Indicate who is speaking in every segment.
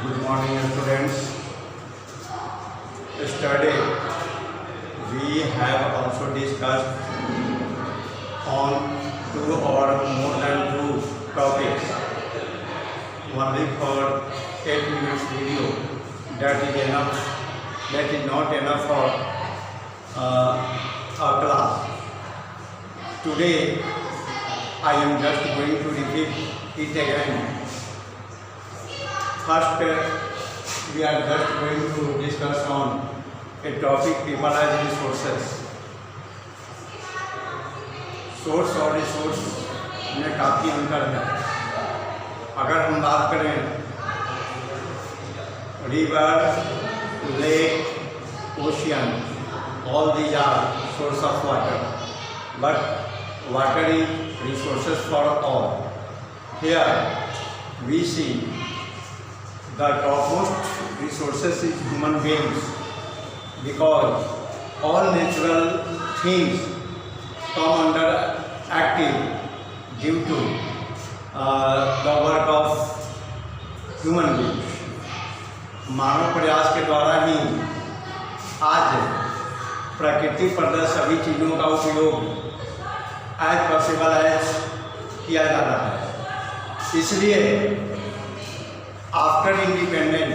Speaker 1: Good morning, students. Yesterday we have also discussed on two or more than two topics. Only for 8 minutes video. That is enough. That is not enough for our class. Today I am just going to repeat it again. First, we are just going to discuss on a topic people as resources. Source और resource में काफ़ी अंतर है. अगर हम बात करें river, lake, ocean, all these are source of water, but water is resources for all. Here we see the topmost resources is human beings, because all natural things come under active due to the work of human beings. मानव प्रयास के द्वारा ही आज प्रकृति प्रदत्त सभी चीज़ों का उपयोग एज पॉसिबल एज किया जा रहा है. इसलिए आफ्टर इंडिपेंडेंट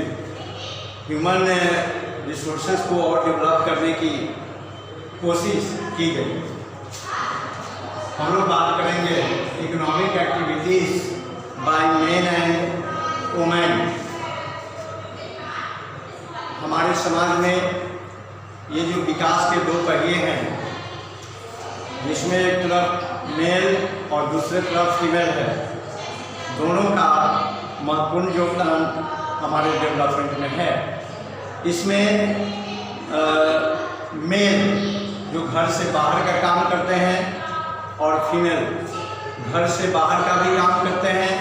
Speaker 1: ह्यूमन रिसोर्सेज को और डेवलप करने की कोशिश की गई. हम लोग बात करेंगे economic activities by men and women. हमारे समाज में ये जो विकास के दो पहिए हैं, जिसमें एक तरफ मेल और दूसरे तरफ फीमेल है, दोनों का महत्वपूर्ण योगदान हमारे डेवलपमेंट में है. इसमें मेल जो घर से बाहर का काम करते हैं और फीमेल घर से बाहर का भी काम करते हैं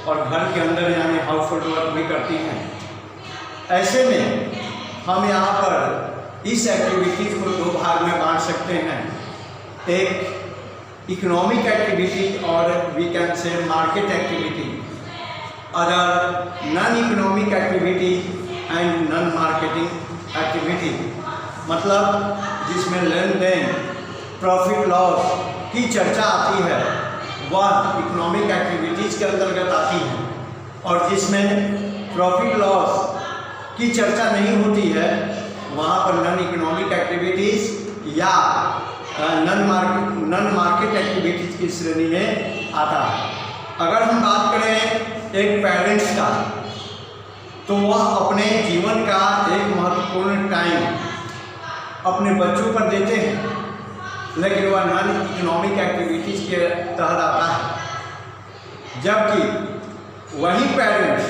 Speaker 1: और घर के अंदर यानी हाउस होल्ड वर्क भी करती हैं. ऐसे में हम यहाँ पर इस एक्टिविटीज़ को दो भाग में बांट सकते हैं. एक इकोनॉमिक एक्टिविटी और we can say market activity. Other non economic activity and non marketing activity, मतलब जिसमें लेन देन, प्रॉफिट लॉस की चर्चा आती है, वह इकोनॉमिक एक्टिविटीज़ के अंतर्गत आती है. और जिसमें प्रॉफिट लॉस की चर्चा नहीं होती है, वहाँ पर नॉन इकोनॉमिक एक्टिविटीज़ या नॉन मार्केट एक्टिविटीज़ की श्रेणी में आता है. अगर हम बात करें एक पेरेंट्स का, तो वह अपने जीवन का एक महत्वपूर्ण टाइम अपने बच्चों पर देते हैं, लेकिन वह नॉन इकोनॉमिक एक्टिविटीज़ के तहत आता है. जबकि वही पेरेंट्स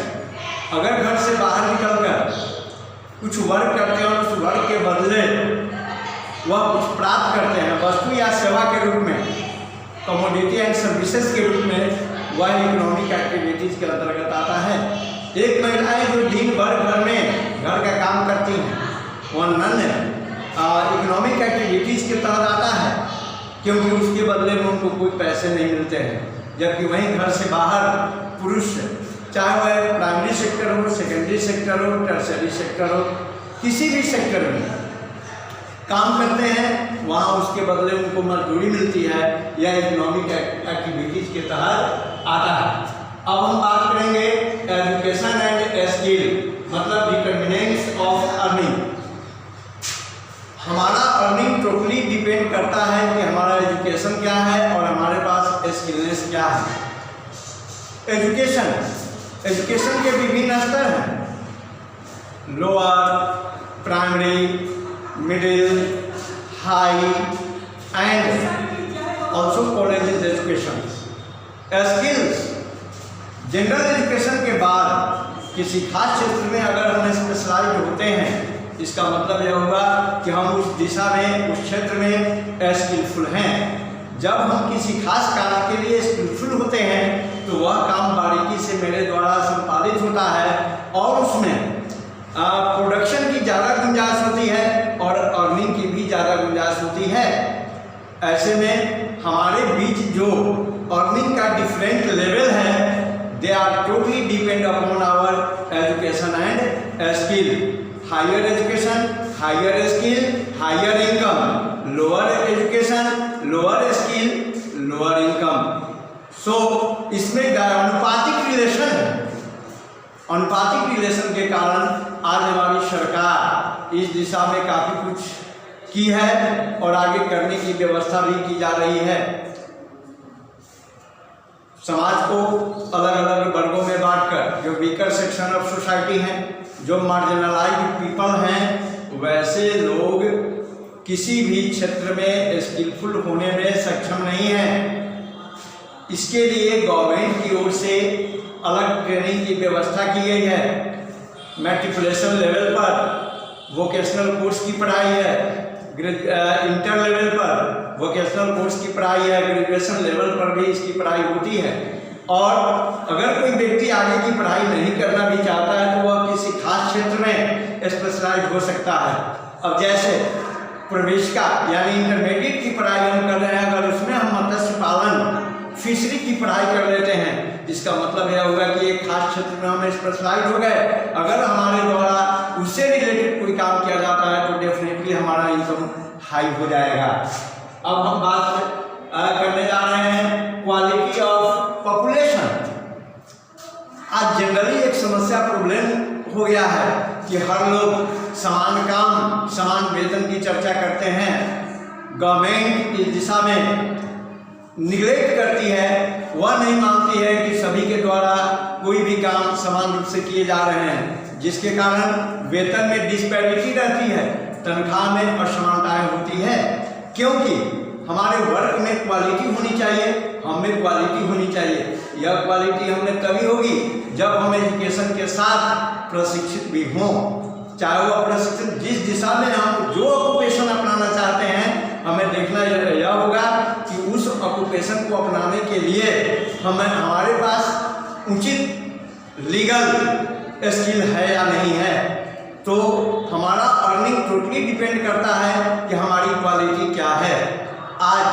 Speaker 1: अगर घर से बाहर निकलकर कुछ वर्क करते हैं और उस वर्क के बदले वह कुछ प्राप्त करते हैं वस्तु या सेवा के रूप में, कमोडिटी एंड सर्विसेज के रूप में, वह इकोनॉमिक एक्टिविटीज़ के अंतर्गत आता है. एक महिलाएं जो दिन भर घर में घर का काम करती हैं, वह नॉन इकोनॉमिक एक्टिविटीज़ के तहत आता है, क्योंकि उसके बदले में उनको कोई पैसे नहीं मिलते हैं. जबकि वहीं घर से बाहर पुरुष, चाहे वह प्राइमरी सेक्टर हो, सेकेंडरी सेक्टर हो, टर्सरी सेक्टर हो, किसी भी सेक्टर में काम करते हैं, वहाँ उसके बदले उनको मजदूरी मिलती है, यह इकोनॉमिक एक्टिविटीज़ के तहत आता है. अब हम बात करेंगे एजुकेशन एंड स्किल, मतलब डिटर्मिनेंट्स ऑफ अर्निंग. हमारा अर्निंग टोटली डिपेंड करता है कि हमारा एजुकेशन क्या है और हमारे पास स्किलनेस क्या है. एजुकेशन के विभिन्न स्तर हैं, lower, primary, middle, high and also college education. Skills, general education के बाद किसी खास क्षेत्र में अगर हम स्पेशलाइज होते हैं, इसका मतलब यह होगा कि हम उस दिशा में, उस क्षेत्र में स्किलफुल हैं. जब हम किसी खास काम के लिए स्किलफुल होते हैं तो वह काम बारीकी से मेरे द्वारा संपादित होता है और उसमें प्रोडक्शन की ज़्यादा गुंजाइश होती है और अर्निंग की भी ज़्यादा गुंजाइश होती है. ऐसे में हमारे बीच जो अर्निंग का डिफरेंट लेवल है, they are totally depend upon our education skill, higher education, higher skill, higher income, lower education, lower skill, lower income. So इसमें अनुपातिक रिलेशन है। अनुपातिक रिलेशन के कारण आज हमारी सरकार इस दिशा में काफ़ी कुछ की है और आगे करने की व्यवस्था भी की जा रही है। समाज को अलग अलग वर्गों में बांटकर, जो वीकर सेक्शन ऑफ सोसाइटी हैं, जो मार्जिनलाइज्ड पीपल हैं, वैसे लोग किसी भी क्षेत्र में स्किलफुल होने में सक्षम नहीं हैं। इसके लिए गवर्नमेंट की ओर से अलग ट्रेनिंग की व्यवस्था की गई है। मैट्रिकुलेशन लेवल पर वोकेशनल कोर्स की पढ़ाई है, इंटर लेवल पर वोकेशनल कोर्स की पढ़ाई है, ग्रेजुएशन लेवल पर भी इसकी पढ़ाई होती है। और अगर कोई व्यक्ति आगे की पढ़ाई नहीं करना भी चाहता है तो वह किसी खास क्षेत्र में स्पेशलाइज हो सकता है। अब जैसे प्रवेशिका यानी इंटरमीडिएट की पढ़ाई हम कर रहे हैं, अगर उसमें हम मत्स्य पालन फिशरी की पढ़ाई कर लेते हैं, इसका मतलब यह होगा कि एक खास क्षेत्र में हम स्पेशलाइज हो गए। अगर हमारे द्वारा उससे रिलेटेड कोई काम किया जाता है तो डेफिनेटली हमारा इनकम हाई हो जाएगा। अब हम बात करने जा रहे हैं क्वालिटी ऑफ पॉपुलेशन। आज जनरली एक समस्या प्रॉब्लम हो गया है कि हर लोग समान काम समान वेतन की चर्चा करते हैं। गवर्नमेंट इस दिशा में निगलेक्ट करती है, वह नहीं मानती है कि सभी के द्वारा कोई भी काम समान रूप से किए जा रहे हैं, जिसके कारण वेतन में डिस्पैरिटी रहती है, तनख्वाह में असमानताएं होती है। क्योंकि हमारे वर्क में क्वालिटी होनी चाहिए, हम में क्वालिटी होनी चाहिए। यह क्वालिटी हमें तभी होगी जब हम एजुकेशन के साथ प्रशिक्षित भी हों। चाहे वह प्रशिक्षण जिस दिशा में हम जो ऑक्यूपेशन अपनाना चाहते हैं, हमें देखना यह होगा कि उस ऑक्यूपेशन को अपनाने के लिए हमारे पास उचित लीगल स्किल है या नहीं है। तो हमारा अर्निंग टोटली डिपेंड करता है कि हमारी क्वालिटी क्या है। आज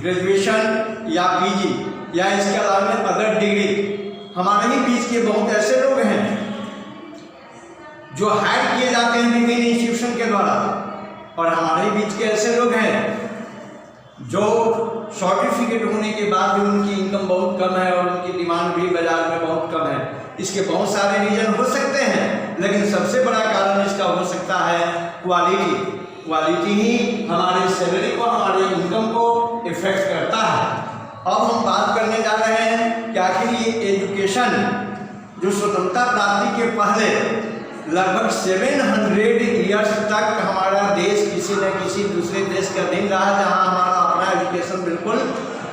Speaker 1: ग्रेजुएशन या पीजी या इसके अलावा अदर डिग्री, हमारे ही बीच के बहुत ऐसे लोग हैं जो हायर किए जाते हैं विभिन्न इंस्टीट्यूशन के द्वारा, और हमारे बीच के ऐसे लोग हैं जो सर्टिफिकेट होने के बाद भी उनकी इनकम बहुत कम है और उनकी डिमांड भी बाजार में बहुत कम है। इसके बहुत सारे रीजन हो सकते हैं, लेकिन सबसे बड़ा कारण इसका हो सकता है क्वालिटी। क्वालिटी ही हमारे सैलरी को, हमारे इनकम को इफेक्ट करता है। अब हम बात करने जा रहे हैं कि आखिर ये एजुकेशन जो स्वतंत्रता प्राप्ति के पहले लगभग 700 ईयर्स तक हमारा देश किसी न किसी दूसरे देश का अधीन रहा, जहां हमारा अपना एजुकेशन बिल्कुल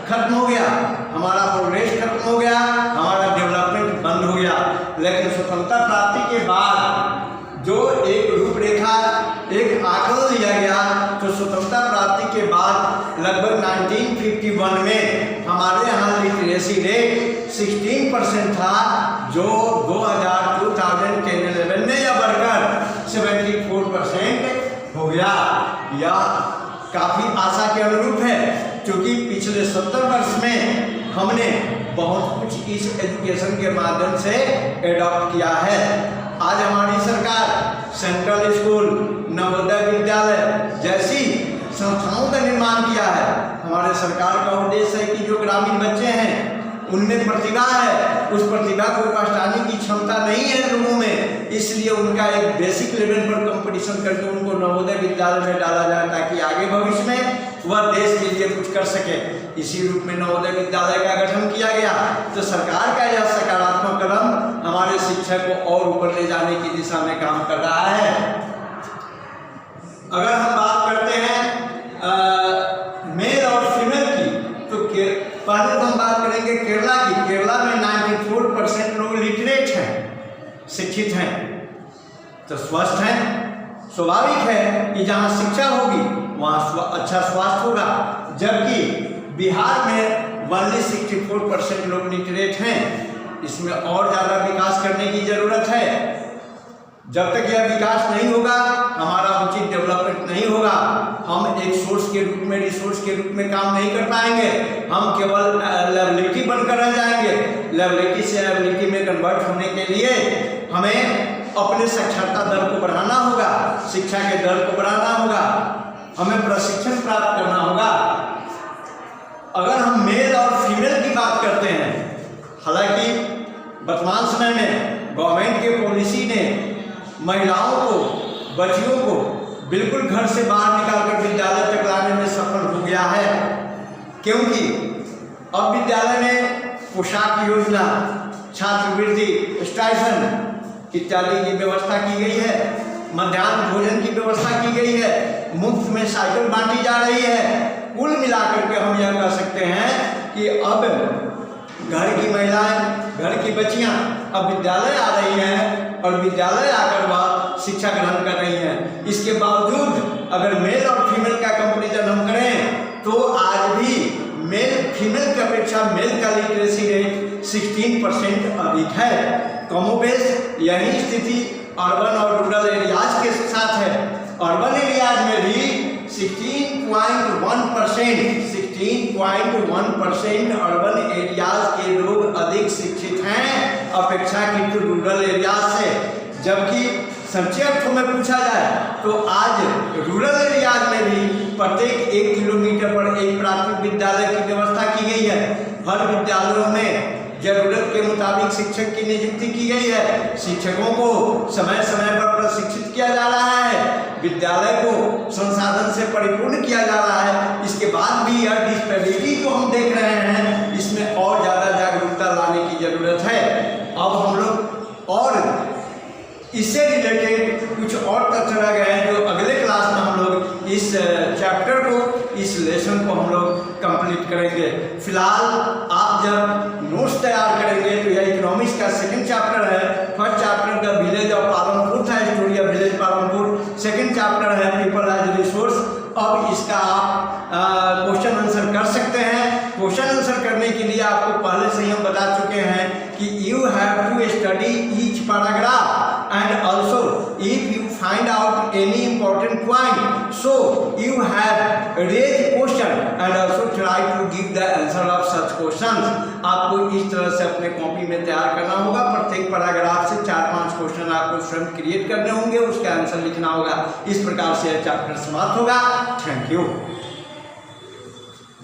Speaker 1: खत्म हो गया, हमारा प्रोग्रेस खत्म हो गया, हमारा डेवलपमेंट बंद हो गया। लेकिन स्वतंत्रता प्राप्ति के बाद जो एक रूपरेखा, एक आकलन लिया गया, तो स्वतंत्रता प्राप्ति के बाद लगभग 1951 में हमारे यहाँ लिटरेसी रेट 16% था, जो 2010-11 में यह बढ़कर 74% हो गया। यह काफ़ी आशा के अनुरूप है, क्योंकि पिछले 70 वर्ष में हमने बहुत कुछ इस एजुकेशन के माध्यम से एडॉप्ट किया है। आज हमारी सरकार सेंट्रल स्कूल, नवोदय विद्यालय जैसी संस्थाओं का निर्माण किया है। हमारे सरकार का उद्देश्य है कि जो ग्रामीण बच्चे हैं उनमें प्रतिभा है, उस प्रतिभा को पहचानने की क्षमता नहीं है लोगों में, इसलिए उनका एक बेसिक लेवल पर कंपटीशन करके उनको नवोदय विद्यालय में डाला जाए, ताकि आगे भविष्य में वह देश के लिए कुछ कर सके। इसी रूप में नवोदय विद्यालय का गठन किया गया। तो सरकार का यह सकारात्मक कदम हमारे शिक्षा को और ऊपर ले जाने की दिशा में काम कर रहा है। अगर हम बात करते हैं मेल और फीमेल की, तो पहले तो हम बात करेंगे केरला की। केरला में 94% लोग लिटरेट हैं, शिक्षित हैं, तो स्वस्थ हैं। स्वाभाविक है कि जहाँ शिक्षा होगी वहाँ अच्छा स्वास्थ्य होगा, जबकि बिहार में ओनली 64% लोग लिटरेट हैं। इसमें और ज़्यादा विकास करने की ज़रूरत है। जब तक यह विकास नहीं होगा, हमारा उचित डेवलपमेंट नहीं होगा, हम एक सोर्स के रूप में, रिसोर्स के रूप में काम नहीं कर पाएंगे। हम केवल लायबिलिटी बनकर रह जाएंगे। लायबिलिटी से एबिलिटी में कन्वर्ट होने के लिए हमें अपने साक्षरता दर को बढ़ाना होगा, शिक्षा के दर को बढ़ाना होगा, हमें प्रशिक्षण प्राप्त करना होगा। अगर हम मेल और फीमेल की बात करते हैं, हालांकि वर्तमान समय में गवर्नमेंट के पॉलिसी ने महिलाओं को, बच्चियों को बिल्कुल घर से बाहर निकालकर विद्यालय तक लाने में सफल हो गया है, क्योंकि अब विद्यालय में पोशाक योजना, छात्रवृत्ति, स्टाइपेंड इत्यादि की व्यवस्था की गई है, मध्याह्न भोजन की व्यवस्था की गई है, मुफ्त में साइकिल बांटी जा रही है। कुल मिलाकर के हम यह कह सकते हैं कि अब घर की महिलाएं, घर की बच्चियां अब विद्यालय आ रही हैं और विद्यालय आकर वह शिक्षा ग्रहण कर रही हैं। इसके बावजूद अगर मेल और फीमेल का कंपैरिजन हम करें तो आज भी मेल फीमेल की अपेक्षा मेल का लिटरेसी रेट 16% अधिक है। कमोबेश यही स्थिति अर्बन और रूरल एरियाज के साथ है। अर्बन एरियाज में भी 16.1% अर्बन एरियाज के लोग अधिक शिक्षित हैं अपेक्षाकृत रूरल एरियाज से। जबकि संक्षेप अर्थों में पूछा जाए तो आज रूरल एरियाज में भी प्रत्येक 1 किलोमीटर पर एक प्राथमिक विद्यालय की व्यवस्था की गई है। हर विद्यालयों में जरूरत के मुताबिक शिक्षक की नियुक्ति की गई है। शिक्षकों को समय समय पर प्रशिक्षित किया जा रहा है, विद्यालय को संसाधन से परिपूर्ण किया जा रहा है। इसके बाद भी यह डिस्पेरिटी जो हम देख रहे हैं, इसमें और ज़्यादा जागरूकता लाने की जरूरत है। अब हम लोग और इससे रिलेटेड कुछ और तथ्य रह गए हैं जो अगले क्लास में हम लोग इस चैप्टर को, इस लेसन को हम लोग कंप्लीट करेंगे। फिलहाल आप जब नोट्स तैयार करेंगे तो यह इकोनॉमिक्स का सेकंड चैप्टर है। First chapter the village of Palampur था, story of village Palampur. Second chapter है पीपल एज रिसोर्स। अब इसका आप क्वेश्चन आंसर कर सकते हैं। क्वेश्चन आंसर करने के लिए आपको पहले से ही हम बता चुके हैं कि you have to study each paragraph and also if you find out any important point, so you have raise question and also try to give the answer of such questions। आपको इस तरह से अपने कॉपी में तैयार करना होगा। प्रत्येक पैराग्राफ से 4-5 क्वेश्चन आपको स्वयं क्रिएट करने होंगे, उसका आंसर लिखना होगा। इस प्रकार से यह चैप्टर समाप्त होगा। Thank you.